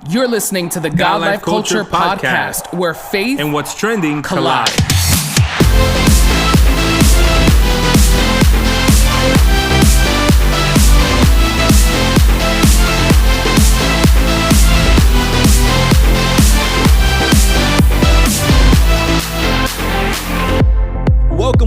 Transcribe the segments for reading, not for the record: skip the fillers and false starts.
You're listening to the God Life Culture Podcast, where faith and what's trending collide.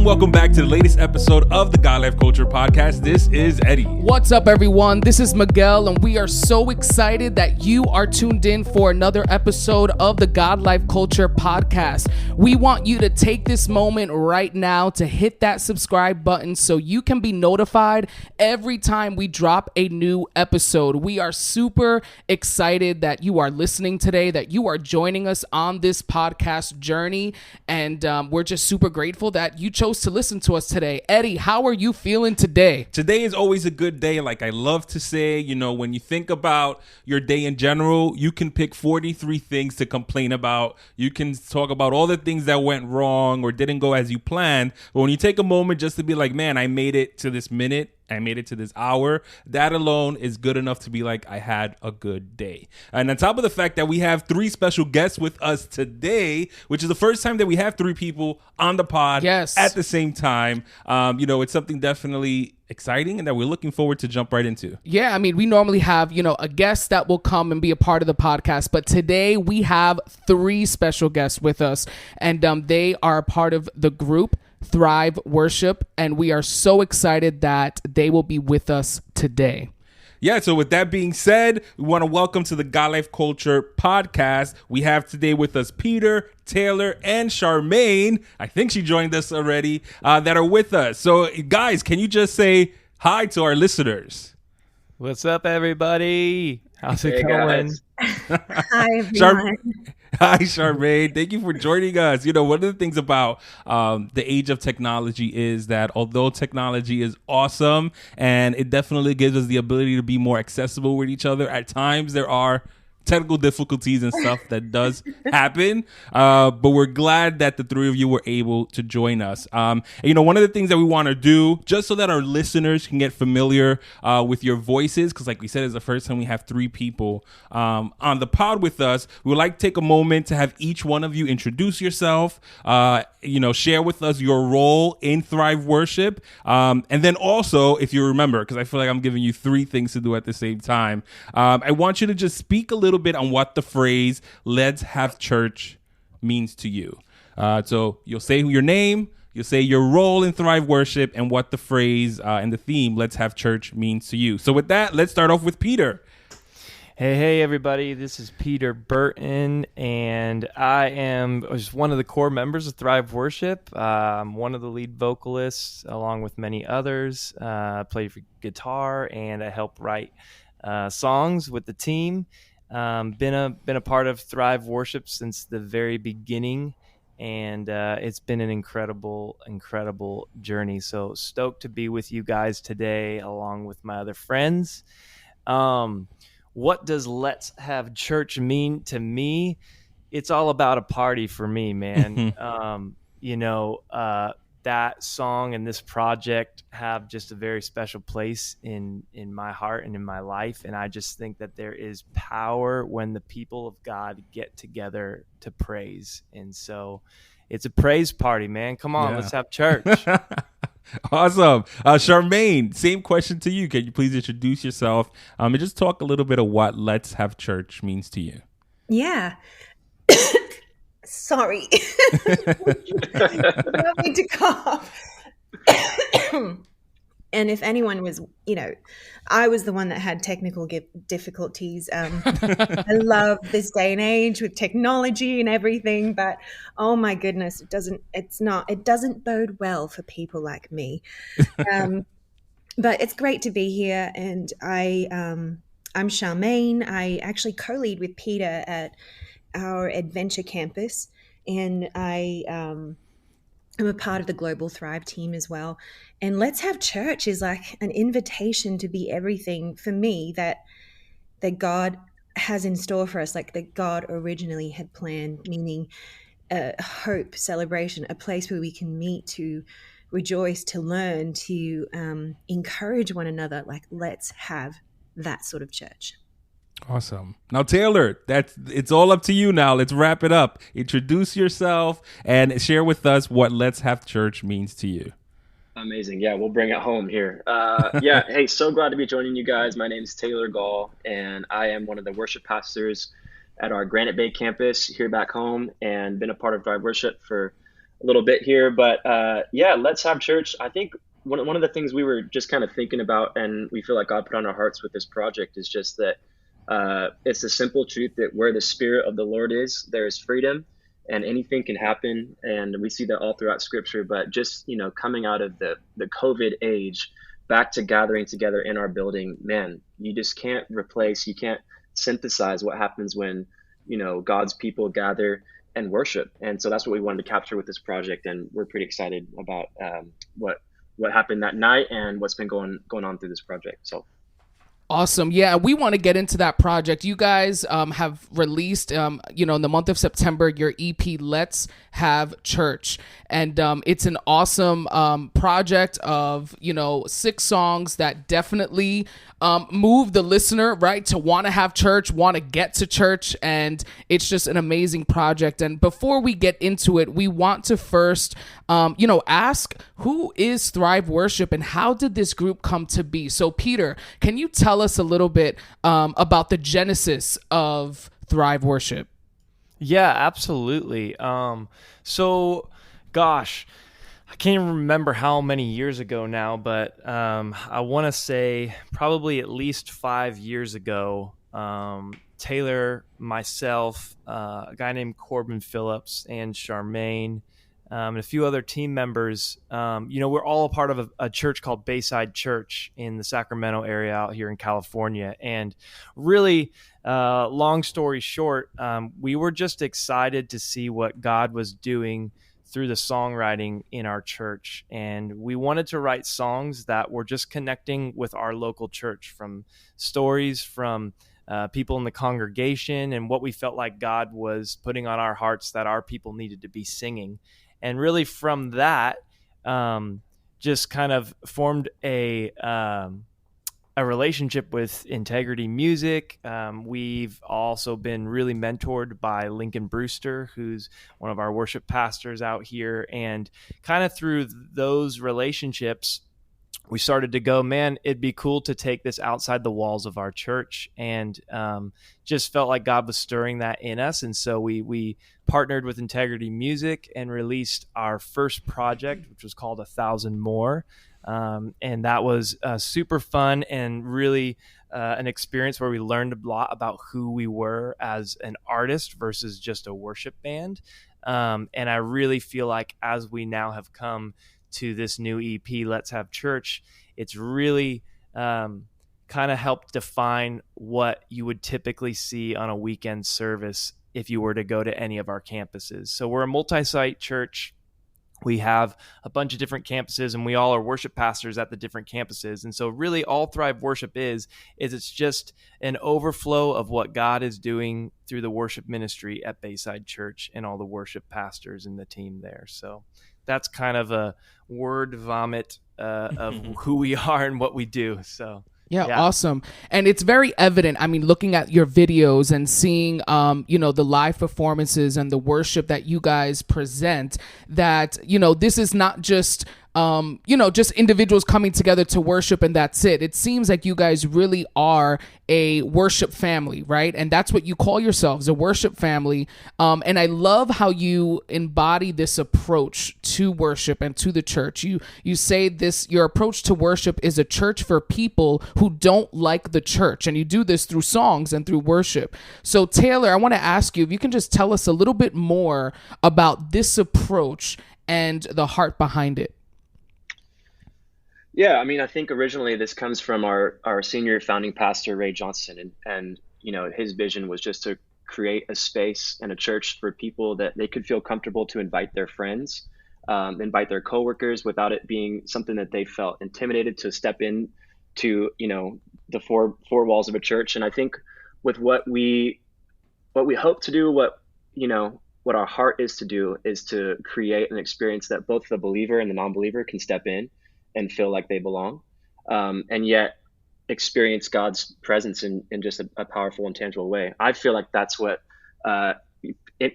Welcome back to the latest episode of the God Life Culture Podcast. This is Eddie. What's up, everyone? This is Miguel, and we are so excited that you are tuned in for another episode of the God Life Culture Podcast. We want you to take this moment right now to hit that subscribe button so you can be notified every time we drop a new episode. We are super excited that you are listening today, that you are joining us on this podcast journey, and we're just super grateful that you chose to listen to us today. Eddie, how are you feeling today? Today is always a good day. Like I love to say, when you think about your day in general, you can pick 43 things to complain about. You can talk about all the things that went wrong or didn't go as you planned. But when you take a moment just to be like, man, I made it to this minute, I made it to this hour, that alone is good enough to be like, I had a good day. And on top of the fact that we have three special guests with us today, which is the first time that we have three people on the pod at the same time. It's something definitely exciting and that we're looking forward to jump right into. Yeah, I mean, we normally have, a guest that will come and be a part of the podcast, but today we have three special guests with us, and they are a part of the group Thrive Worship, and we are so excited that they will be with us today. Yeah, so with that being said, we want to welcome to the God Life Culture Podcast. We have today with us Peter, Taylor, and Charmaine. I think she joined us already, that are with us. So guys, can you just say hi to our listeners? What's up, everybody? How's it going? Hi, everyone. Hi, Charmaine. Thank you for joining us. One of the things about the age of technology is that although technology is awesome and it definitely gives us the ability to be more accessible with each other, at times there are technical difficulties and stuff that does happen, but we're glad that the three of you were able to join us. One of the things that we want to do, just so that our listeners can get familiar with your voices, because like we said, it's the first time we have three people on the pod with us, we would like to take a moment to have each one of you introduce yourself, share with us your role in Thrive Worship, and then also, if you remember, because I feel like I'm giving you three things to do at the same time, I want you to just speak a little bit on what the phrase "Let's have church" means to you. So you'll say your name, you'll say your role in Thrive Worship, and what the phrase and the theme "Let's have church" means to you. So with that, let's start off with Peter. Hey, everybody. This is Peter Burton, and I am just one of the core members of Thrive Worship. I'm one of the lead vocalists, along with many others. I play guitar, and I help write songs with the team. Been a part of Thrive Worship since the very beginning, and it's been an incredible journey. So stoked to be with you guys today, along with my other friends. What does Let's Have Church mean to me? It's all about a party for me, man. That song and this project have just a very special place in my heart and in my life. And I just think that there is power when the people of God get together to praise. And so it's a praise party, man. Come on, Let's have church. Awesome. Charmaine, same question to you. Can you please introduce yourself and just talk a little bit of what Let's Have Church means to you? Yeah. Sorry. Don't mean to cough. And if anyone was, I was the one that had technical difficulties. I love this day and age with technology and everything, but oh my goodness, it doesn't bode well for people like me. But it's great to be here, and I'm Charmaine. I actually co-lead with Peter at our Adventure Campus, and I'm a part of the Global Thrive team as well. And Let's Have Church is like an invitation to be everything for me that God has in store for us, like that God originally had planned, meaning hope, celebration, a place where we can meet to rejoice, to learn, to encourage one another. Like, let's have that sort of church. Awesome. Now, Taylor, it's all up to you now. Let's wrap it up. Introduce yourself and share with us what Let's Have Church means to you. Amazing. Yeah, we'll bring it home here. Yeah, hey, so glad to be joining you guys. My name is Taylor Gall, and I am one of the worship pastors at our Granite Bay campus here back home, and been a part of Drive Worship for a little bit here. But yeah, Let's Have Church. I think one of the things we were just kind of thinking about, and we feel like God put on our hearts with this project, is just that it's the simple truth that where the Spirit of the Lord is, there is freedom, and anything can happen. And we see that all throughout Scripture. But just, coming out of the COVID age, back to gathering together in our building, man, you just can't replace, you can't synthesize what happens when, God's people gather and worship. And so that's what we wanted to capture with this project. And we're pretty excited about what happened that night and what's been going on through this project. So. Awesome. Yeah, we want to get into that project. You guys have released, in the month of September, your EP, Let's Have Church. And it's an awesome project of, 6 songs that definitely move the listener, right, to want to have church, want to get to church. And it's just an amazing project. And before we get into it, we want to first, ask, who is Thrive Worship and how did this group come to be? So, Peter, can you tell us a little bit about the genesis of Thrive Worship? Yeah, absolutely. So, gosh, I can't even remember how many years ago now, but I want to say probably at least 5 years ago, Taylor, myself, a guy named Corbin Phillips, and Charmaine, and a few other team members, we're all a part of a church called Bayside Church in the Sacramento area out here in California. And really, long story short, we were just excited to see what God was doing through the songwriting in our church. And we wanted to write songs that were just connecting with our local church, from stories from people in the congregation and what we felt like God was putting on our hearts that our people needed to be singing. And really from that, just kind of formed a relationship with Integrity Music. We've also been really mentored by Lincoln Brewster, who's one of our worship pastors out here. And kind of through those relationships, we started to go, man, it'd be cool to take this outside the walls of our church, and just felt like God was stirring that in us. And so we partnered with Integrity Music and released our first project, which was called 1,000 More. And that was super fun and really an experience where we learned a lot about who we were as an artist versus just a worship band. And I really feel like as we now have come to this new EP, Let's Have Church, it's really kind of helped define what you would typically see on a weekend service if you were to go to any of our campuses. So we're a multi-site church. We have a bunch of different campuses, and we all are worship pastors at the different campuses. And so really all Thrive Worship is it's just an overflow of what God is doing through the worship ministry at Bayside Church and all the worship pastors and the team there. So that's kind of a word vomit of who we are and what we do. So yeah, awesome. And it's very evident. I mean, looking at your videos and seeing, the live performances and the worship that you guys present, that, this is not just, just individuals coming together to worship and that's it. It seems like you guys really are a worship family, right? And that's what you call yourselves, a worship family. And I love how you embody this approach to worship and to the church. You say your approach to worship is a church for people who don't like the church. And you do this through songs and through worship. So Taylor, I want to ask you if you can just tell us a little bit more about this approach and the heart behind it. Yeah, I mean, I think originally this comes from our senior founding pastor, Ray Johnson. And his vision was just to create a space and a church for people that they could feel comfortable to invite their friends, invite their coworkers, without it being something that they felt intimidated to step in to, the four walls of a church. And I think with what we hope to do, what our heart is to do, is to create an experience that both the believer and the non-believer can step in and feel like they belong. And yet, experience God's presence in just a powerful and tangible way. I feel like that's what,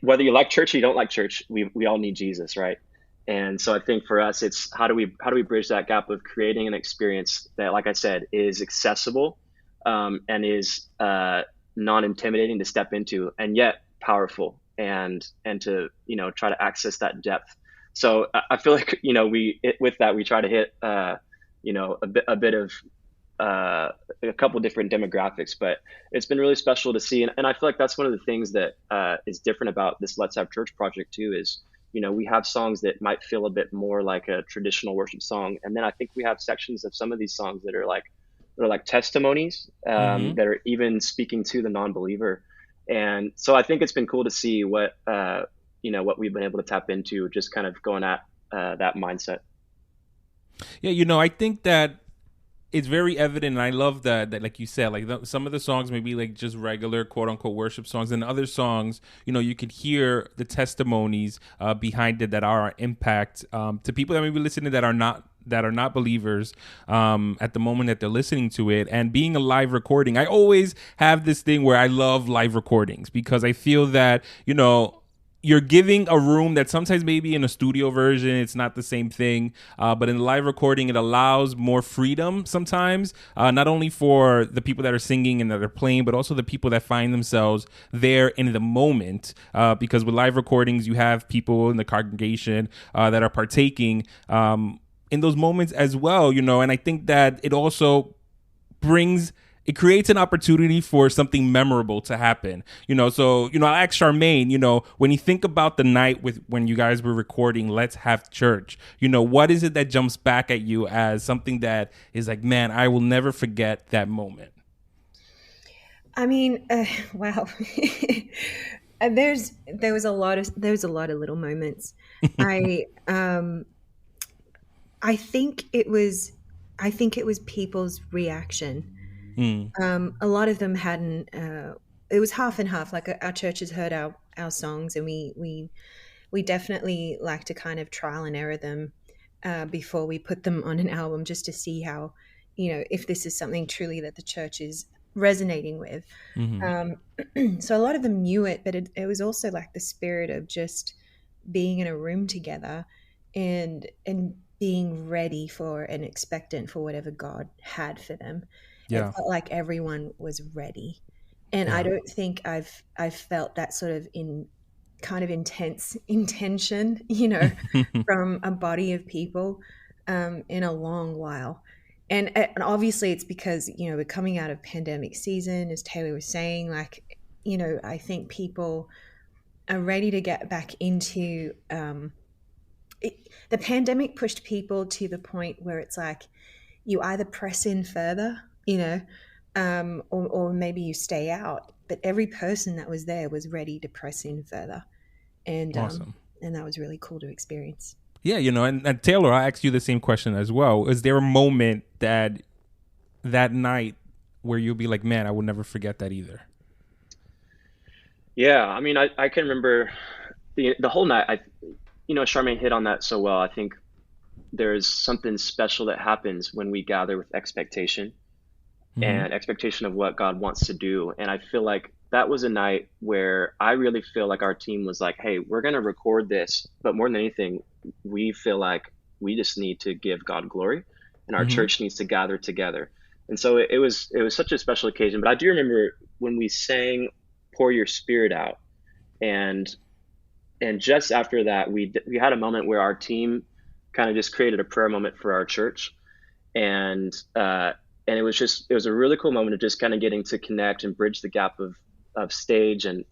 whether you like church or you don't like church, we all need Jesus, right? And so I think for us, it's how do we bridge that gap of creating an experience that, like I said, is accessible, and is non-intimidating to step into, and yet powerful, and to try to access that depth. So I feel like with that we try to hit a bit of a couple different demographics, but it's been really special to see, and I feel like that's one of the things that is different about this Let's Have Church project too. Is we have songs that might feel a bit more like a traditional worship song, and then I think we have sections of some of these songs that are like testimonies, that are even speaking to the non-believer. And so I think it's been cool to see what we've been able to tap into, just kind of going at that mindset. Yeah, I think that it's very evident, and I love that like you said, like some of the songs may be like just regular quote unquote worship songs, and other songs, you could hear the testimonies behind it that are an impact to people that may be listening that are not believers at the moment that they're listening to it. And being a live recording, I always have this thing where I love live recordings, because I feel that you're giving a room that sometimes maybe in a studio version it's not the same thing, but in the live recording it allows more freedom sometimes, not only for the people that are singing and that are playing, but also the people that find themselves there in the moment, because with live recordings you have people in the congregation that are partaking in those moments as well, and I think that it also creates an opportunity for something memorable to happen, So, I asked Charmaine, when you think about the night when you guys were recording Let's Have Church, what is it that jumps back at you as something that is like, man, I will never forget that moment? I mean, wow. There was a lot of little moments. I think it was people's reaction. A lot of them hadn't. It was half and half. Like our churches heard our songs, and we definitely like to kind of trial and error them before we put them on an album, just to see how, if this is something truly that the church is resonating with. So a lot of them knew it, but it was also like the spirit of just being in a room together and being ready for and expectant for whatever God had for them. Yeah. It felt like everyone was ready. And I don't think I've felt that sort of intense intention, from a body of people in a long while. And obviously it's because, we're coming out of pandemic season, as Taylor was saying, like, I think people are ready to get back into the pandemic pushed people to the point where it's like you either press in further, or maybe you stay out. But every person that was there was ready to press in further. And awesome. And that was really cool to experience. Yeah, and Taylor, I asked you the same question as well. Is there a moment that night where you'll be like, man, I will never forget that either? Yeah, I mean, I can remember the whole night. Charmaine hit on that so well. I think there's something special that happens when we gather with expectation, and expectation of what God wants to do. And I feel like that was a night where I really feel like our team was like, hey, we're going to record this, but more than anything, we feel like we just need to give God glory, and our church needs to gather together. And so it was such a special occasion. But I do remember when we sang Pour Your Spirit Out, and just after that, we had a moment where our team kind of just created a prayer moment for our church. And it was a really cool moment of just kind of getting to connect and bridge the gap of stage and,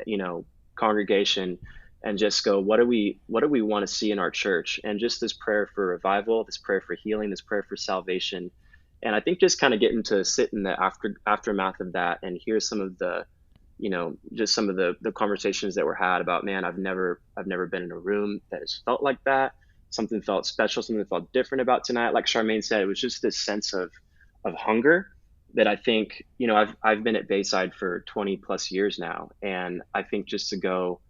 congregation, and just go, what do we want to see in our church? And just this prayer for revival, this prayer for healing, this prayer for salvation. And I think just kind of getting to sit in the aftermath of that and hear some of the, just some of the conversations that were had about, man, I've never been in a room that has felt like that. Something felt special, something felt different about tonight. Like Charmaine said, it was just this sense of hunger that I think, I've been at Bayside for 20 plus years now. And I think just to go,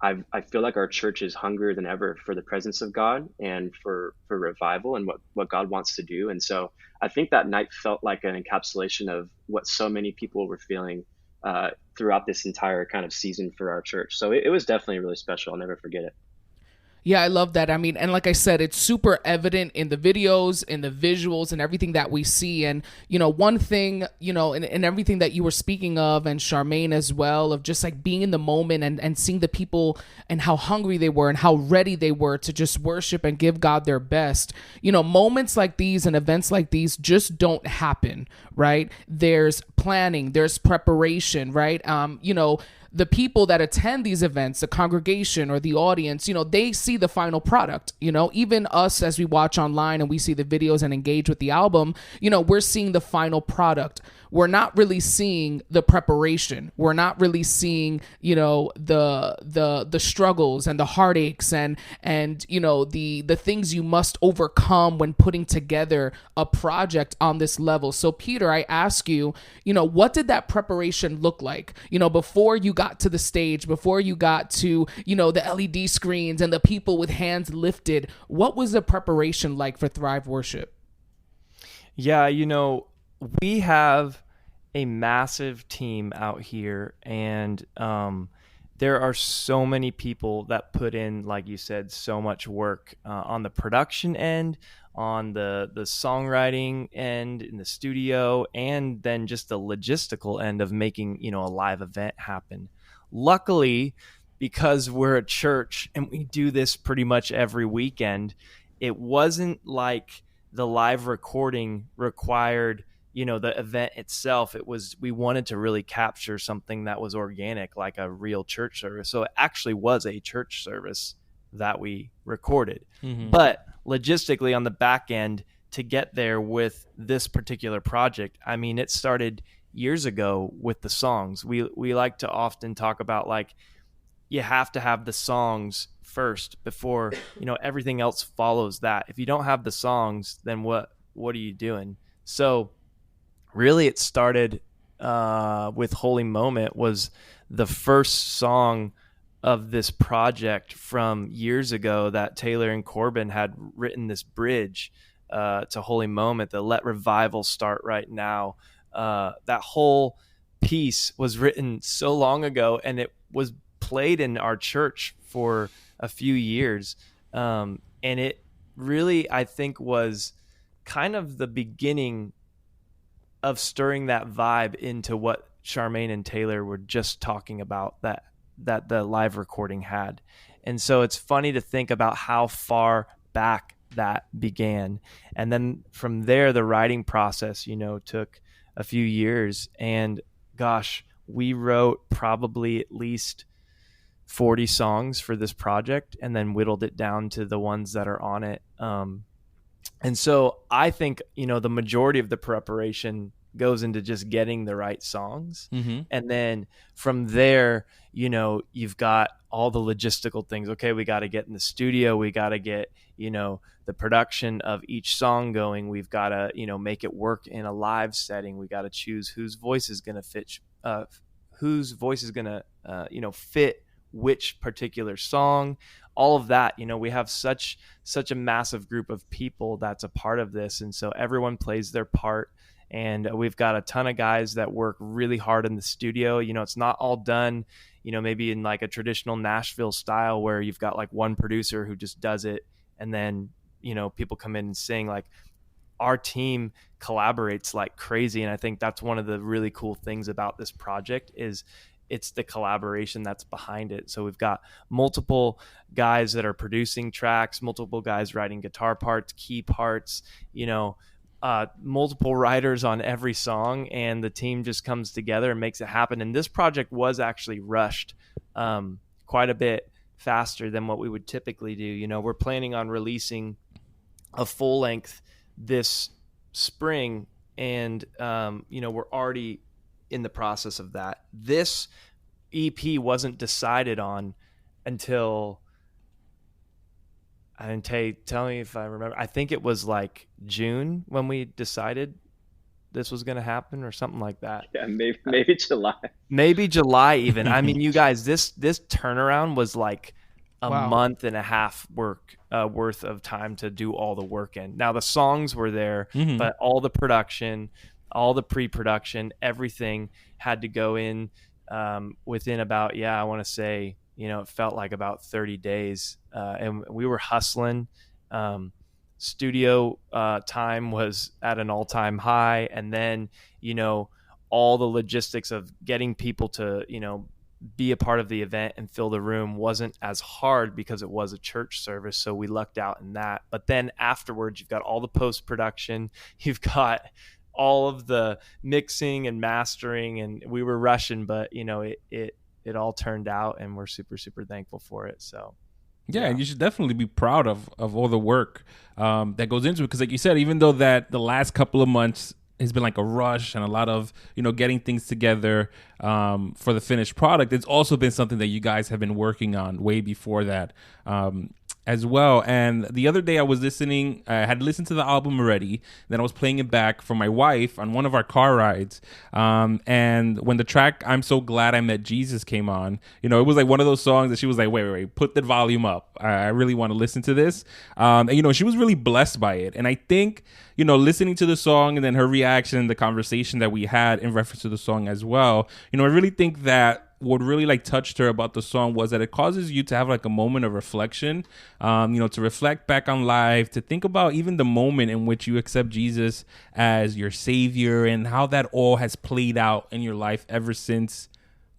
I feel like our church is hungrier than ever for the presence of God and for revival and what God wants to do. And so I think that night felt like an encapsulation of what so many people were feeling throughout this entire kind of season for our church. So it was definitely really special. I'll never forget it. Yeah, I love that. I mean, and like I said, it's super evident in the videos, in the visuals, and everything that we see. And, one thing, and everything that you were speaking of, and Charmaine as well, of just like being in the moment and seeing the people and how hungry they were and how ready they were to just worship and give God their best. Moments like these and events like these just don't happen, right? There's planning, there's preparation, right? The people that attend these events, the congregation or the audience, they see the final product. Even us as we watch online and we see the videos and engage with the album, we're seeing the final product. We're not really seeing the preparation. We're not really seeing, the struggles and the heartaches and the things you must overcome when putting together a project on this level. So Peter, I ask you, what did that preparation look like? Before you got to the stage, before you got to, the LED screens and the people with hands lifted, what was the preparation like for Thrive Worship? Yeah, we have a massive team out here, and there are so many people that put in, like you said, so much work on the production end, on the songwriting end in the studio, and then just the logistical end of making, a live event happen. Luckily, because we're a church and we do this pretty much every weekend, it wasn't like the live recording required, the event itself. We wanted to really capture something that was organic, like a real church service. So it actually was a church service that we recorded. Mm-hmm. But logistically on the back end to get there with this particular project, I mean, it started years ago with the songs. We like to often talk about, like, you have to have the songs first before, everything else follows that. If you don't have the songs, then what are you doing? So really it started with Holy Moment was the first song of this project from years ago that Taylor and Corbin had written this bridge to Holy Moment, the Let Revival Start Right Now. That whole piece was written so long ago, and it was played in our church for a few years. And it really, I think, was kind of the beginning of stirring that vibe into what Charmaine and Taylor were just talking about that the live recording had. And so it's funny to think about how far back that began. And then from there, the writing process, took a few years. And gosh, we wrote probably at least 40 songs for this project and then whittled it down to the ones that are on it. And so I think, the majority of the preparation goes into just getting the right songs. Mm-hmm. And then from there, you've got all the logistical things. Okay, we got to get in the studio. We got to get, the production of each song going. We've got to, make it work in a live setting. We got to choose whose voice is going to fit, fit which particular song, all of that. We have such a massive group of people that's a part of this. And so everyone plays their part. And we've got a ton of guys that work really hard in the studio. It's not all done, maybe in like a traditional Nashville style where you've got like one producer who just does it. And then, people come in and sing. Like, our team collaborates like crazy. And I think that's one of the really cool things about this project is it's the collaboration that's behind it. So we've got multiple guys that are producing tracks, multiple guys writing guitar parts, key parts, multiple writers on every song, and the team just comes together and makes it happen. And this project was actually rushed quite a bit faster than what we would typically do. We're planning on releasing a full length this spring, and we're already in the process of that. This EP wasn't decided on until, and tell me if I remember, I think it was like June when we decided this was going to happen or something like that. Yeah, maybe July. Maybe July even. I mean, you guys, this turnaround was like a month and a half worth of time to do all the work in. Now the songs were there, but all the production, all the pre-production, everything had to go in within about, I want to say, it felt like about 30 days. And we were hustling. Studio time was at an all-time high. And then, all the logistics of getting people to, be a part of the event and fill the room wasn't as hard because it was a church service. So we lucked out in that. But then afterwards, you've got all the post-production, you've got all of the mixing and mastering, and we were rushing, but it all turned out, and we're super, super thankful for it. So yeah, and you should definitely be proud of all the work that goes into it. Because like you said, even though that the last couple of months has been like a rush and a lot of, getting things together for the finished product, it's also been something that you guys have been working on way before that as well. And the other day I was listening, I had listened to the album already, then I was playing it back for my wife on one of our car rides. And when the track I'm So Glad I Met Jesus came on, it was like one of those songs that she was like, wait, put the volume up. I really want to listen to this. And, she was really blessed by it. And I think, listening to the song and then her reaction, the conversation that we had in reference to the song as well, I really think that what really like touched her about the song was that it causes you to have like a moment of reflection, to reflect back on life, to think about even the moment in which you accept Jesus as your savior and how that all has played out in your life ever since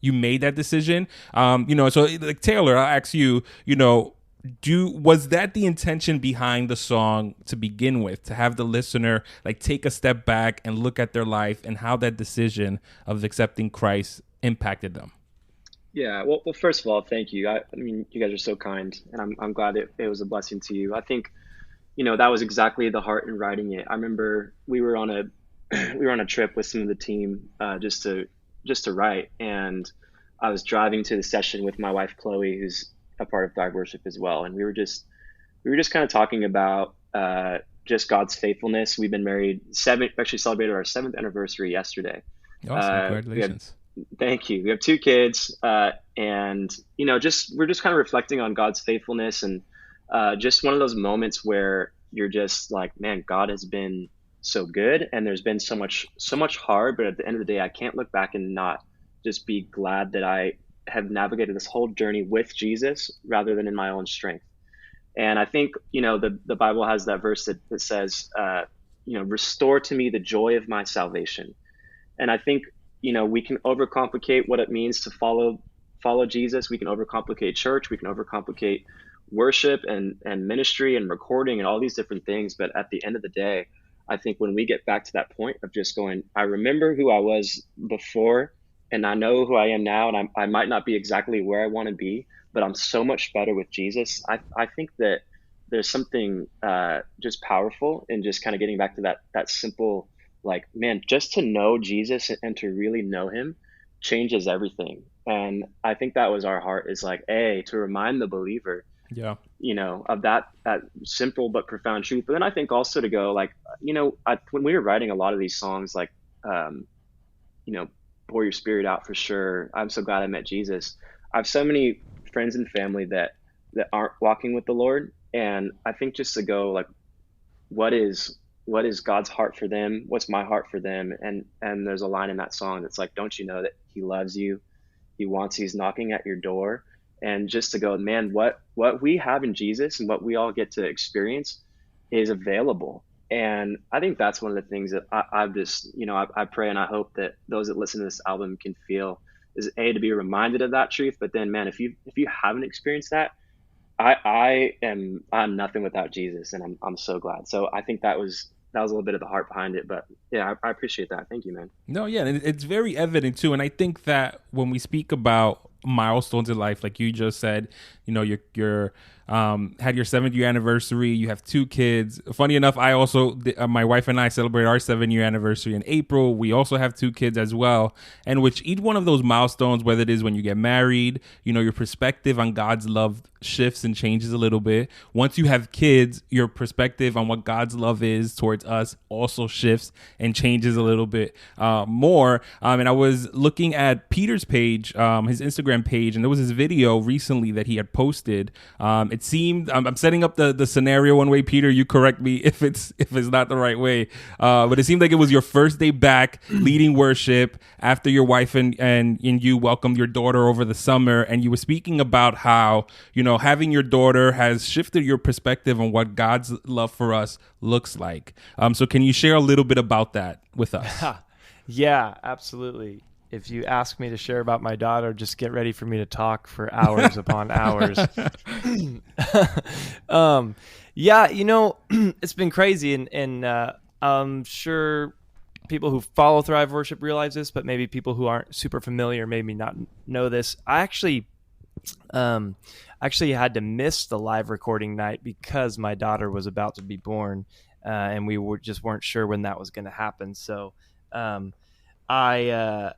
you made that decision. So like Taylor, I'll ask you, was that the intention behind the song to begin with, to have the listener like take a step back and look at their life and how that decision of accepting Christ impacted them? Yeah, well, first of all, thank you. I mean, you guys are so kind, and I'm glad it was a blessing to you. I think, that was exactly the heart in writing it. I remember we were on a trip with some of the team just to write, and I was driving to the session with my wife Chloe, who's a part of Thrive Worship as well, and we were just kind of talking about just God's faithfulness. We've been married actually celebrated our 7th anniversary yesterday. Awesome, congratulations. Thank you. We have 2 kids, and we're just kind of reflecting on God's faithfulness, and just one of those moments where you're just like, man, God has been so good, and there's been so much hard, but at the end of the day, I can't look back and not just be glad that I have navigated this whole journey with Jesus rather than in my own strength. And I think the Bible has that verse that says, restore to me the joy of my salvation, and I think we can overcomplicate what it means to follow Jesus. We can overcomplicate church. We can overcomplicate worship and ministry and recording and all these different things. But at the end of the day, I think when we get back to that point of just going, I remember who I was before, and I know who I am now, and I might not be exactly where I want to be, but I'm so much better with Jesus. I think that there's something just powerful in just kind of getting back to that simple, like, man, just to know Jesus and to really know him changes everything. And I think that was our heart, is like, to remind the believer, of that simple but profound truth. But then I think also to go like, when we were writing a lot of these songs, like, Pour Your Spirit Out for sure, I'm So Glad I Met Jesus. I have so many friends and family that aren't walking with the Lord. And I think just to go like, what is God's heart for them? What's my heart for them? And there's a line in that song that's like, don't you know that he loves you? He's knocking at your door. And just to go, man, what we have in Jesus and what we all get to experience is available. And I think that's one of the things that I've just, I pray and I hope that those that listen to this album can feel is to be reminded of that truth. But then, man, if you haven't experienced that, I'm nothing without Jesus, and I'm so glad. So I think that was a little bit of the heart behind it. But yeah, I appreciate that. Thank you, man. No, yeah, and it's very evident too. And I think that when we speak about milestones in life, like you just said, you're had your 7th year anniversary, you have 2 kids. Funny enough, I also my wife and I celebrate our 7-year anniversary in April. We also have 2 kids as well, and which each one of those milestones, whether it is when you get married, your perspective on God's love shifts and changes a little bit. Once you have kids, your perspective on what God's love is towards us also shifts and changes a little bit more. And I was looking at Peter's page, his Instagram page, and there was this video recently that he had posted. It seemed I'm setting up the scenario one way. Peter, you correct me if it's not the right way. But it seemed like it was your first day back leading worship after your wife and you welcomed your daughter over the summer, and you were speaking about how, you know, having your daughter has shifted your perspective on what God's love for us looks like. So can you share a little bit about that with us? Yeah, absolutely. If you ask me to share about my daughter, just get ready for me to talk for hours upon hours. Yeah, you know, it's been crazy, and I'm sure people who follow Thrive Worship realize this, but maybe people who aren't super familiar maybe not know this. I actually had to miss the live recording night because my daughter was about to be born, and we weren't sure when that was going to happen. So my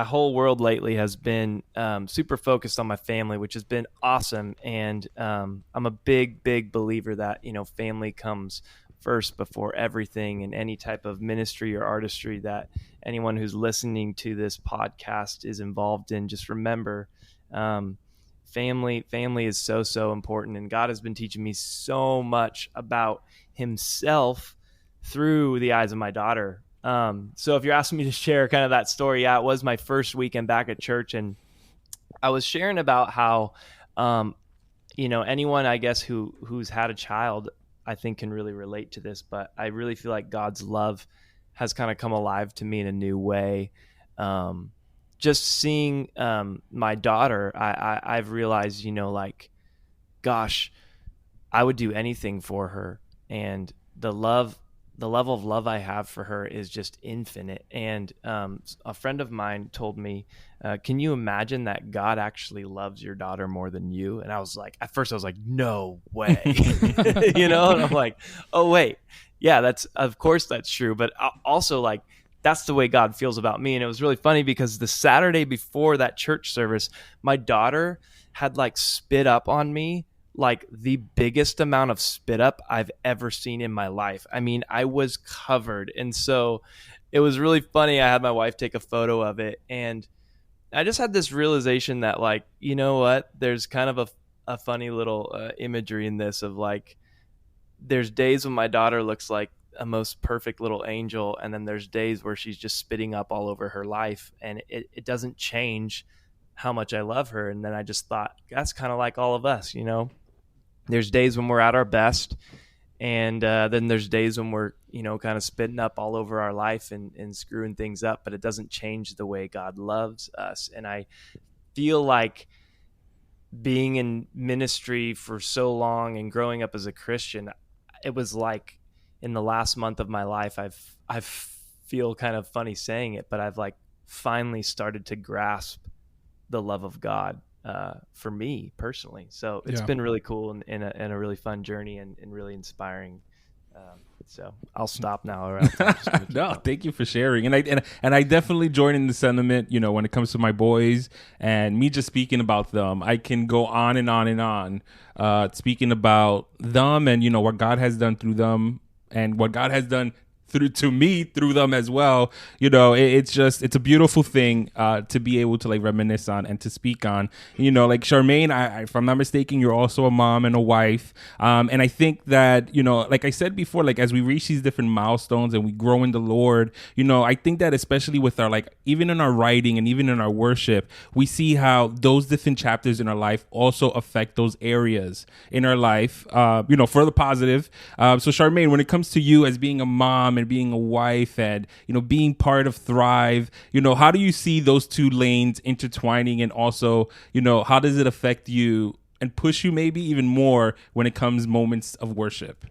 whole world lately has been super focused on my family, which has been awesome. And I'm a big believer that, you know, family comes first before everything, in any type of ministry or artistry that anyone who's listening to this podcast is involved in. Just remember, family is so important. And God has been teaching me so much about himself through the eyes of my daughter. So if you're asking me to share kind of that story, yeah, it was my first weekend back at church, and I was sharing about how, you know, anyone, I guess, who's had a child, I think can really relate to this, but I really feel like God's love has kind of come alive to me in a new way. Just seeing, my daughter, I've realized, you know, like, gosh, I would do anything for her. And the level of love I have for her is just infinite. And a friend of mine told me, can you imagine that God actually loves your daughter more than you? And I was like, at first I was like, no way. You know, and I'm like, oh wait, yeah, of course that's true. But also, like, that's the way God feels about me. And it was really funny because the Saturday before that church service, my daughter had like spit up on me, like the biggest amount of spit up I've ever seen in my life. I mean, I was covered. And so it was really funny. I had my wife take a photo of it, and I just had this realization that, like, you know what, there's kind of a funny little imagery in this of, like, there's days when my daughter looks like a most perfect little angel, and then there's days where she's just spitting up all over her life, and it doesn't change how much I love her. And then I just thought, that's kind of like all of us, you know. There's days when we're at our best, and then there's days when we're, you know, kind of spitting up all over our life and screwing things up, but it doesn't change the way God loves us. And I feel like being in ministry for so long and growing up as a Christian, it was like in the last month of my life, I feel kind of funny saying it, but I've like finally started to grasp the love of God for me personally. So it's been really cool and a really fun journey and really inspiring. So I'll stop now. Or No, thank you for sharing. And I definitely join in the sentiment, you know, when it comes to my boys and me just speaking about them. I can go on and on and on speaking about them and, you know, what God has done through them and what God has done to me through them as well. You know, it's a beautiful thing to be able to like reminisce on and to speak on. You know, like Charmaine, if I'm not mistaken, you're also a mom and a wife. And I think that, you know, like I said before, like as we reach these different milestones and we grow in the Lord, you know, I think that especially with our, like, even in our writing and even in our worship, we see how those different chapters in our life also affect those areas in our life, you know, for the positive. So Charmaine, when it comes to you as being a mom and being a wife and, you know, being part of Thrive, you know, how do you see those two lanes intertwining, and also, you know, how does it affect you and push you maybe even more when it comes moments of worship?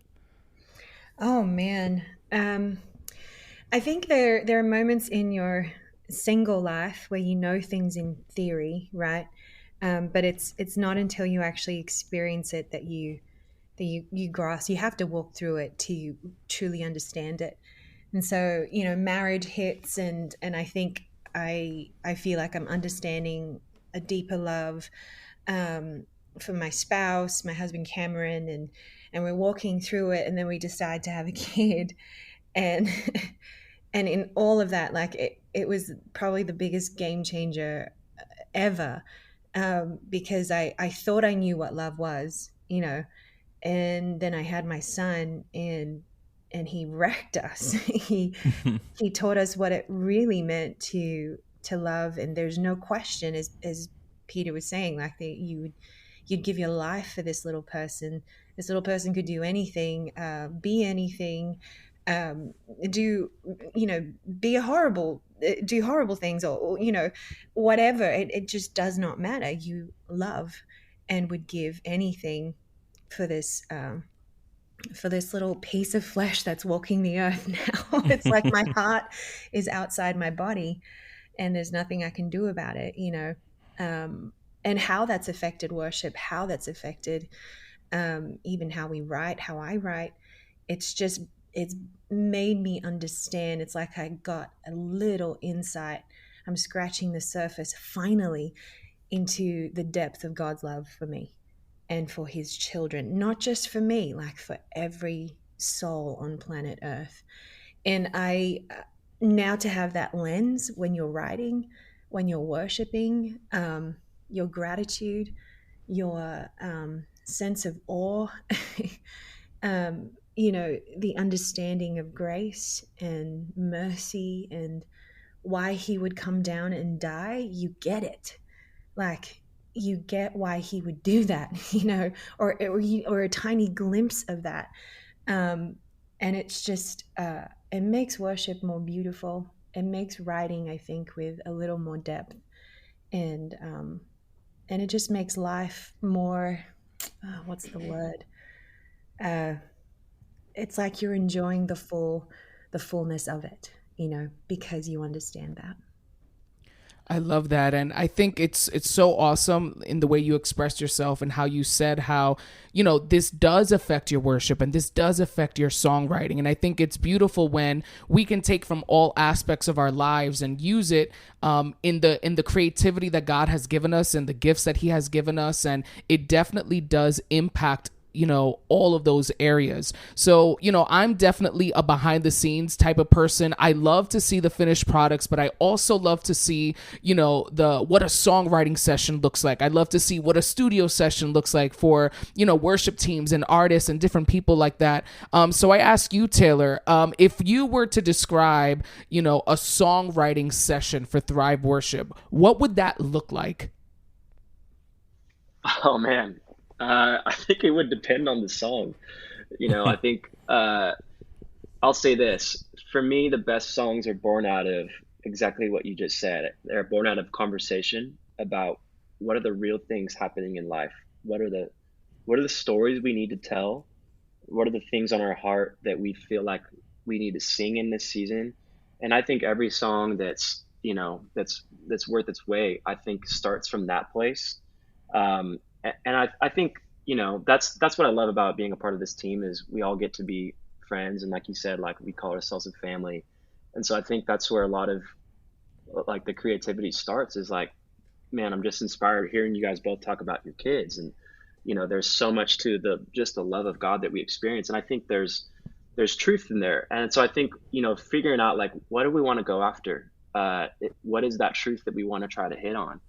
Oh man. I think there are moments in your single life where you know things in theory, right? But it's not until you actually experience it that you grasp. You have to walk through it to truly understand it. And so, you know, marriage hits, and I think I feel like I'm understanding a deeper love, for my spouse, my husband Cameron, and we're walking through it, and then we decide to have a kid, and and in all of that, like it was probably the biggest game changer ever, because I thought I knew what love was, and then I had my son, and he wrecked us. He taught us what it really meant to love, and there's no question, as Peter was saying, like that you'd give your life for this little person. This little person could do anything, be anything, um, do be a horrible do horrible things, or whatever. It just does not matter. You love and would give anything for this little piece of flesh that's walking the earth now. It's like my heart is outside my body, and there's nothing I can do about it, and how that's affected worship, how that's affected even how we write, how I write. It's made me understand. It's like I got a little insight. I'm scratching the surface finally into the depth of God's love for me and for his children, not just for me, like for every soul on planet Earth. And I now, to have that lens when you're writing, when you're worshiping, your gratitude, your sense of awe, the understanding of grace and mercy and why he would come down and die, you get it. Like, you get why he would do that, or a tiny glimpse of that. And it's just, it makes worship more beautiful. It makes writing, I think, with a little more depth. And it just makes life more, what's the word? It's like you're enjoying the fullness of it, because you understand that. I love that. And I think it's so awesome in the way you expressed yourself and how you said how, this does affect your worship and this does affect your songwriting. And I think it's beautiful when we can take from all aspects of our lives and use it in the creativity that God has given us and the gifts that he has given us. And it definitely does impact all of those areas. So, I'm definitely a behind the scenes type of person. I love to see the finished products, but I also love to see, what a songwriting session looks like. I love to see what a studio session looks like for, worship teams and artists and different people like that. So I ask you, Taylor, if you were to describe, a songwriting session for Thrive Worship, what would that look like? Oh man, I think it would depend on the song. I think I'll say this. For me, the best songs are born out of exactly what you just said. They're born out of conversation about what are the real things happening in life. What are the stories we need to tell? What are the things on our heart that we feel like we need to sing in this season? And I think every song that's worth its weight, I think starts from that place. And I think that's what I love about being a part of this team is we all get to be friends, and like you said, like we call ourselves a family. And so I think that's where a lot of like the creativity starts is like, man, I'm just inspired hearing you guys both talk about your kids, and there's so much to the love of God that we experience, and I think there's truth in there. And so I think figuring out like what do we want to go after, what is that truth that we want to try to hit on.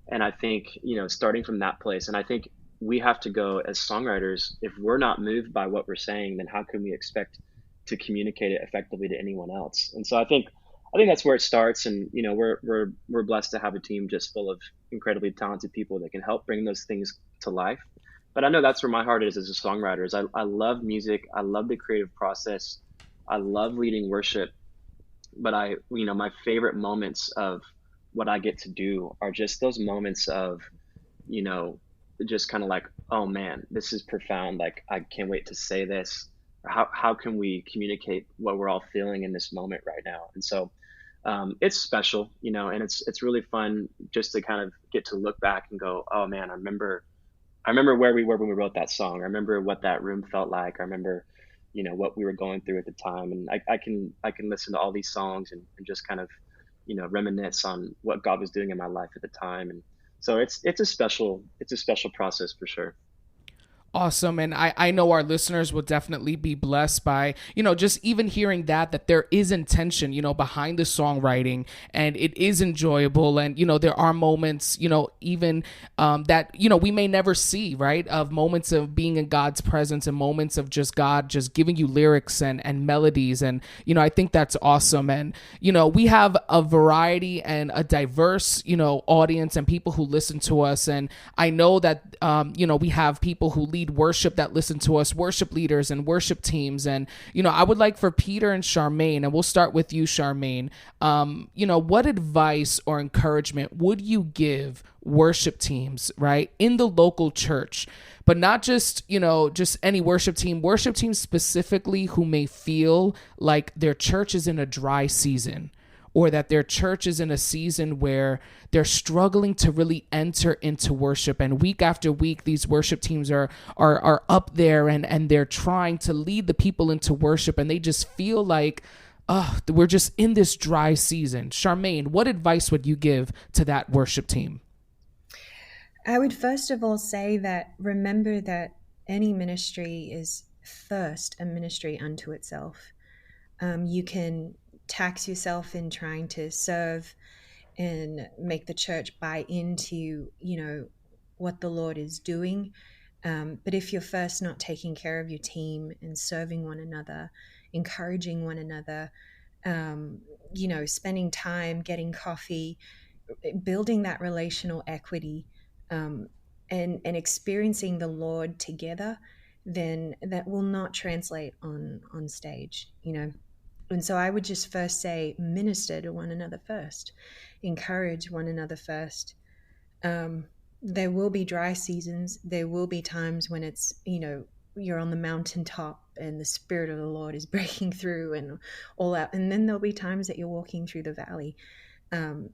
And I think, starting from that place, and I think we have to go as songwriters, if we're not moved by what we're saying, then how can we expect to communicate it effectively to anyone else? And so I think that's where it starts. And, we're blessed to have a team just full of incredibly talented people that can help bring those things to life. But I know that's where my heart is as a songwriter is I love music. I love the creative process. I love leading worship. But my favorite moments of what I get to do are just those moments of, just kind of like, oh man, this is profound. Like, I can't wait to say this. How can we communicate what we're all feeling in this moment right now? And so it's special, and it's really fun just to kind of get to look back and go, oh man, I remember where we were when we wrote that song. I remember what that room felt like. I remember, what we were going through at the time. And I can listen to all these songs and just kind of, reminisce on what God was doing in my life at the time. And So it's a special process for sure. Awesome. And I know our listeners will definitely be blessed by, just even hearing that there is intention, behind the songwriting, and it is enjoyable. And, there are moments, even that, we may never see, right? Of moments of being in God's presence and moments of just God just giving you lyrics and melodies. And, I think that's awesome. And, we have a variety and a diverse, audience and people who listen to us. And I know that, we have people who lead worship that listen to us, worship leaders and worship teams. And, I would like for Peter and Charmaine, and we'll start with you, Charmaine, what advice or encouragement would you give worship teams, right, in the local church, but not just, just any worship teams specifically who may feel like their church is in a dry season, or that their church is in a season where they're struggling to really enter into worship. And week after week, these worship teams are up there and they're trying to lead the people into worship. And they just feel like, we're just in this dry season. Charmaine, what advice would you give to that worship team? I would first of all say that remember that any ministry is first a ministry unto itself. You can tax yourself in trying to serve and make the church buy into, what the Lord is doing. But if you're first not taking care of your team and serving one another, encouraging one another, spending time, getting coffee, building that relational equity, and experiencing the Lord together, then that will not translate on stage, And so I would just first say, minister to one another first, encourage one another first. There will be dry seasons. There will be times when it's, you're on the mountaintop and the Spirit of the Lord is breaking through and all out. And then there'll be times that you're walking through the valley.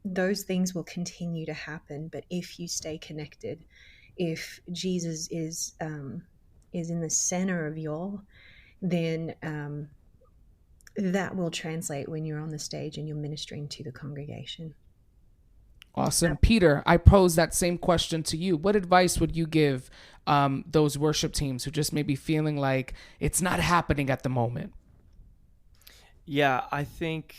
Those things will continue to happen. But if you stay connected, if Jesus is in the center of y'all, then that will translate when you're on the stage and you're ministering to the congregation. Awesome. Peter, I pose that same question to you. What advice would you give those worship teams who just may be feeling like it's not happening at the moment? Yeah, I think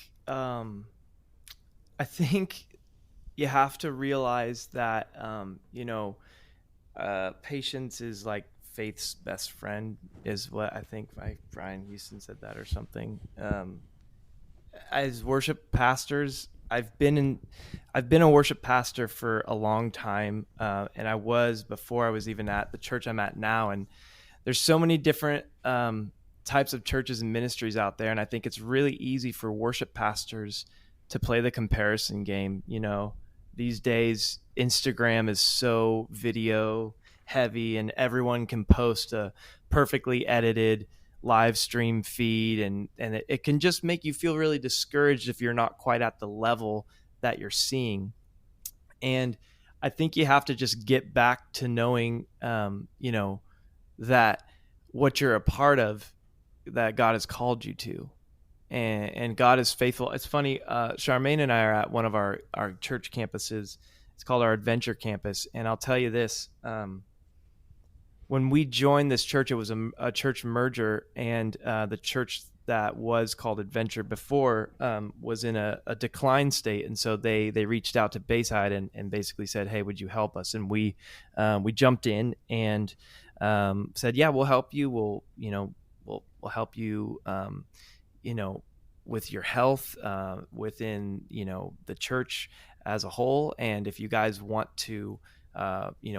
you have to realize that, patience is like faith's best friend, is what I think. Brian Houston said that or something. As worship pastors, I've been a worship pastor for a long time, and I was before I was even at the church I'm at now. And there's so many different types of churches and ministries out there, and I think it's really easy for worship pastors to play the comparison game. These days Instagram is so video heavy, and everyone can post a perfectly edited live stream feed, and it can just make you feel really discouraged if you're not quite at the level that you're seeing. And I think you have to just get back to knowing, that what you're a part of, that God has called you to, and God is faithful. It's funny, Charmaine and I are at one of our church campuses. It's called our Adventure Campus. And I'll tell you this, when we joined this church, it was a church merger, and the church that was called Adventure before was in a decline state. And so they reached out to Bayside and basically said, hey, would you help us? And we jumped in and said, yeah, we'll help you. We'll help you, with your health within, the church as a whole. And if you guys want to,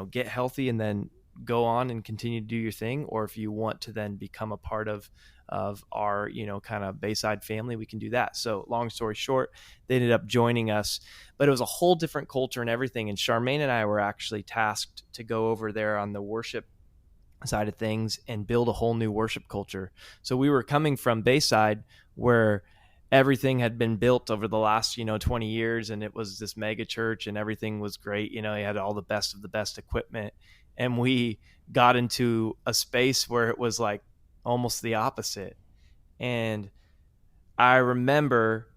get healthy and then go on and continue to do your thing, or if you want to then become a part of our, kind of Bayside family, we can do that. So long story short, they ended up joining us, but it was a whole different culture and everything. And Charmaine and I were actually tasked to go over there on the worship side of things and build a whole new worship culture. So we were coming from Bayside, where everything had been built over the last, 20 years. And it was this mega church and everything was great. You had all the best of the best equipment. And we got into a space where it was like almost the opposite. And I remember,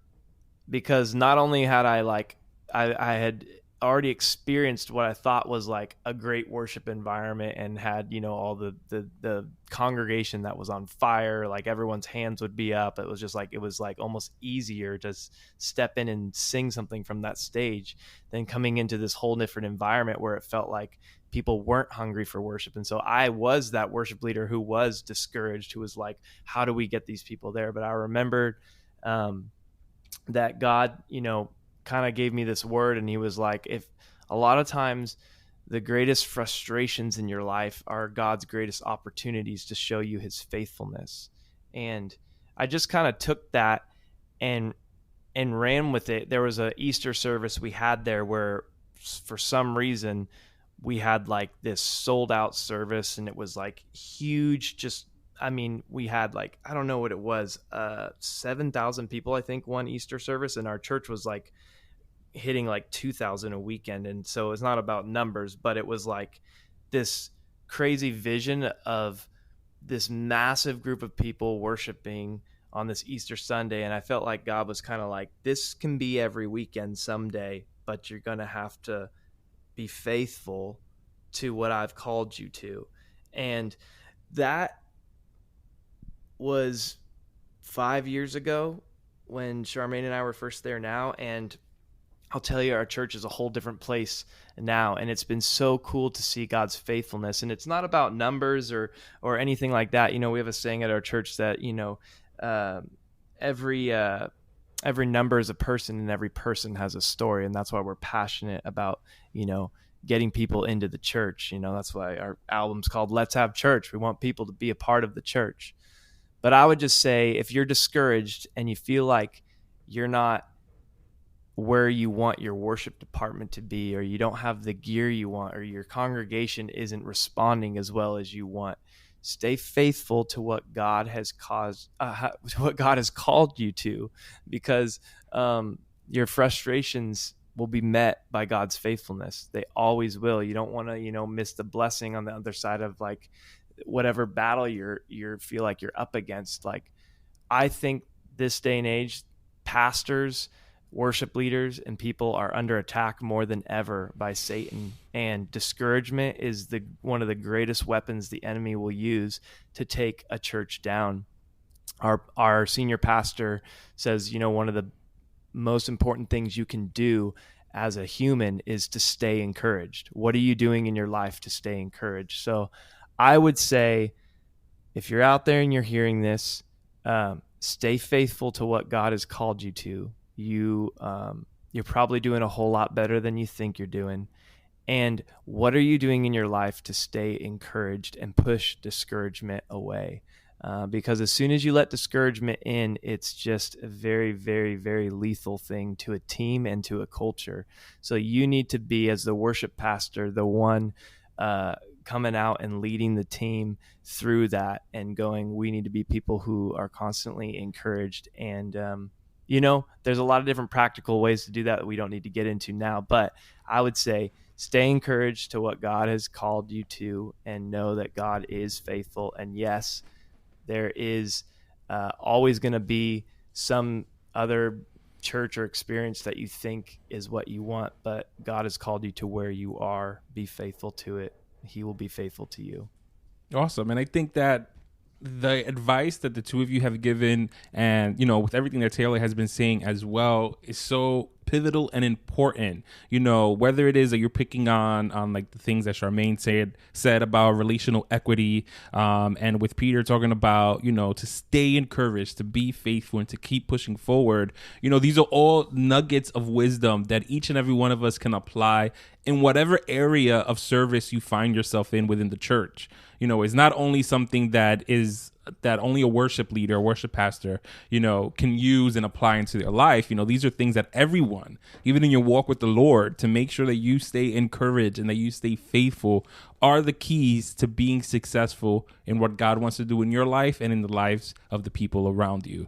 because not only had I had already experienced what I thought was like a great worship environment, and had, all the congregation that was on fire, like everyone's hands would be up. It was like almost easier to step in and sing something from that stage than coming into this whole different environment where it felt like people weren't hungry for worship. And so I was that worship leader who was discouraged, who was like, how do we get these people there? But I remembered that God, kind of gave me this word, and he was like, if a lot of times the greatest frustrations in your life are God's greatest opportunities to show you his faithfulness. And I just kind of took that and ran with it. There was a Easter service we had there where for some reason we had like this sold out service, and it was like huge. We had like, I don't know what it was, 7,000 people, I think, one Easter service, and our church was like hitting like 2,000 a weekend. And so it's not about numbers, but it was like this crazy vision of this massive group of people worshiping on this Easter Sunday. And I felt like God was kind of like, this can be every weekend someday, but you're going to have to be faithful to what I've called you to. And that was 5 years ago when Charmaine and I were first there now. And I'll tell you, our church is a whole different place now, and it's been so cool to see God's faithfulness. And it's not about numbers or anything like that. We have a saying at our church that every number is a person, and every person has a story, and that's why we're passionate about getting people into the church. That's why our album's called Let's Have Church. We want people to be a part of the church. But I would just say, if you're discouraged and you feel like you're not where you want your worship department to be, or you don't have the gear you want, or your congregation isn't responding as well as you want, stay faithful to what God has called you to, because your frustrations will be met by God's faithfulness. They always will. You don't want to, miss the blessing on the other side of like whatever battle you feel like you're up against. Like, I think this day and age, pastors, worship leaders, and people are under attack more than ever by Satan, and discouragement is one of the greatest weapons the enemy will use to take a church down. Our senior pastor says, one of the most important things you can do as a human is to stay encouraged. What are you doing in your life to stay encouraged? So I would say, if you're out there and you're hearing this, stay faithful to what God has called you to. You're probably doing a whole lot better than you think you're doing. And what are you doing in your life to stay encouraged and push discouragement away? Because as soon as you let discouragement in, it's just a very, very, very lethal thing to a team and to a culture. So you need to be, as the worship pastor, the one coming out and leading the team through that and going, we need to be people who are constantly encouraged. And there's a lot of different practical ways to do that we don't need to get into now, but I would say stay encouraged to what God has called you to, and know that God is faithful. And yes, there is always going to be some other church or experience that you think is what you want, but God has called you to where you are. Be faithful to it. He will be faithful to you. Awesome. And I think that the advice that the two of you have given, and with everything that Taylor has been saying as well, is so pivotal and important. Whether it is that you're picking on like the things that Charmaine said about relational equity, and with Peter talking about to stay encouraged, to be faithful, and to keep pushing forward. These are all nuggets of wisdom that each and every one of us can apply in whatever area of service you find yourself in within the church. It's not only something that only a worship leader or worship pastor, can use and apply into their life. These are things that everyone, even in your walk with the Lord, to make sure that you stay encouraged and that you stay faithful, are the keys to being successful in what God wants to do in your life and in the lives of the people around you.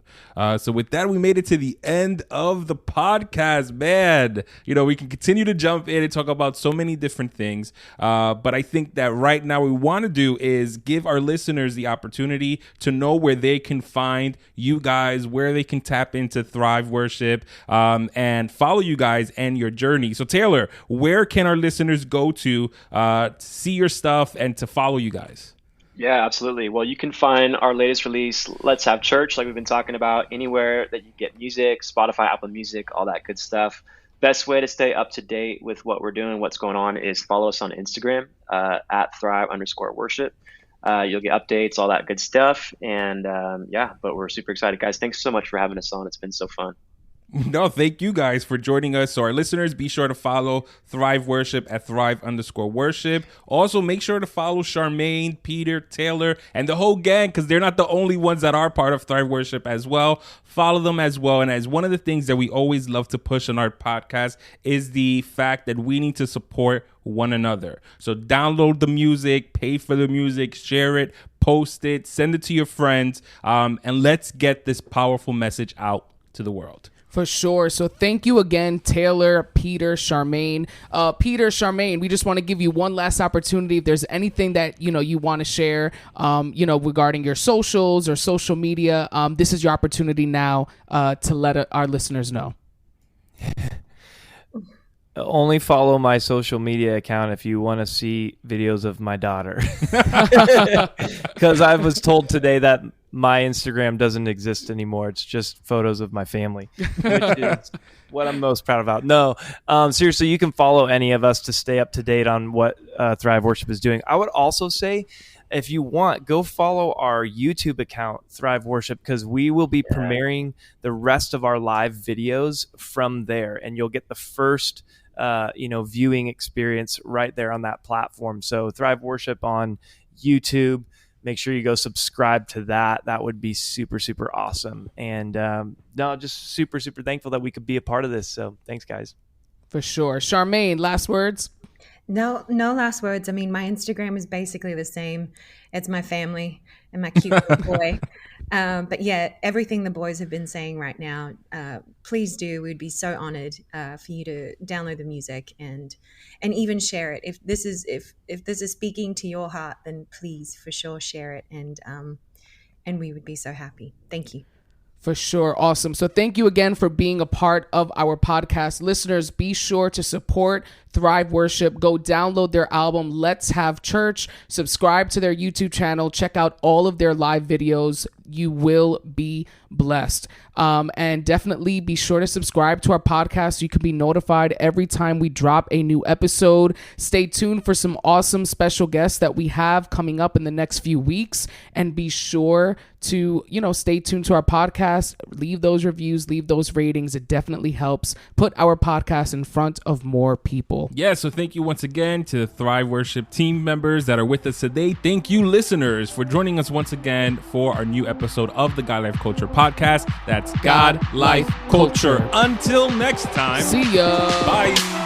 So with that, we made it to the end of the podcast, man. We can continue to jump in and talk about so many different things. But I think that right now what we want to do is give our listeners the opportunity to know where they can find you guys, where they can tap into Thrive Worship, and follow you guys and your journey. So Taylor, where can our listeners go to see your stuff and to follow you guys? Yeah, absolutely. Well, you can find our latest release, Let's Have Church, like we've been talking about, anywhere that you get music, Spotify, Apple Music, all that good stuff. Best way to stay up to date with what we're doing, what's going on, is follow us on Instagram at Thrive_worship. You'll get updates, all that good stuff. And but we're super excited, guys. Thanks so much for having us on. It's been so fun. No, thank you guys for joining us. So our listeners, be sure to follow Thrive Worship at Thrive_worship. Also, make sure to follow Charmaine, Peter, Taylor, and the whole gang, because they're not the only ones that are part of Thrive Worship as well. Follow them as well. And as one of the things that we always love to push on our podcast is the fact that we need to support one another. So download the music, pay for the music, share it, post it, send it to your friends, and let's get this powerful message out to the world. For sure. So thank you again, Taylor, Peter, Charmaine. Peter, Charmaine, we just want to give you one last opportunity. If there's anything that, you want to share, regarding your socials or social media, this is your opportunity now to let our listeners know. Only follow my social media account if you want to see videos of my daughter. Because I was told today that my Instagram doesn't exist anymore. It's just photos of my family, which is what I'm most proud about. No, seriously, you can follow any of us to stay up to date on what Thrive Worship is doing. I would also say, if you want, go follow our YouTube account, Thrive Worship, because we will be premiering the rest of our live videos from there, and you'll get the first viewing experience right there on that platform. So Thrive Worship on YouTube. Make sure you go subscribe to that. That would be super, super awesome. And just super, super thankful that we could be a part of this. So thanks, guys. For sure. Charmaine, last words? No last words. I mean, my Instagram is basically the same. It's my family and my cute little boy. But yeah, everything the boys have been saying right now, please do. We'd be so honored for you to download the music and even share it. If this is speaking to your heart, then please for sure share it, and we would be so happy. Thank you. For sure. Awesome. So thank you again for being a part of our podcast. Listeners, be sure to support Thrive Worship. Go download their album, Let's Have Church. Subscribe to their YouTube channel. Check out all of their live videos. You will be blessed. And definitely be sure to subscribe to our podcast so you can be notified every time we drop a new episode. Stay tuned for some awesome special guests that we have coming up in the next few weeks. And be sure to, stay tuned to our podcast. Leave those reviews, leave those ratings. It definitely helps put our podcast in front of more people. Yeah, so thank you once again to the Thrive Worship team members that are with us today. Thank you, listeners, for joining us once again for our new episode of the God Life Culture podcast. That's God Life Culture. Until next time. See ya. Bye.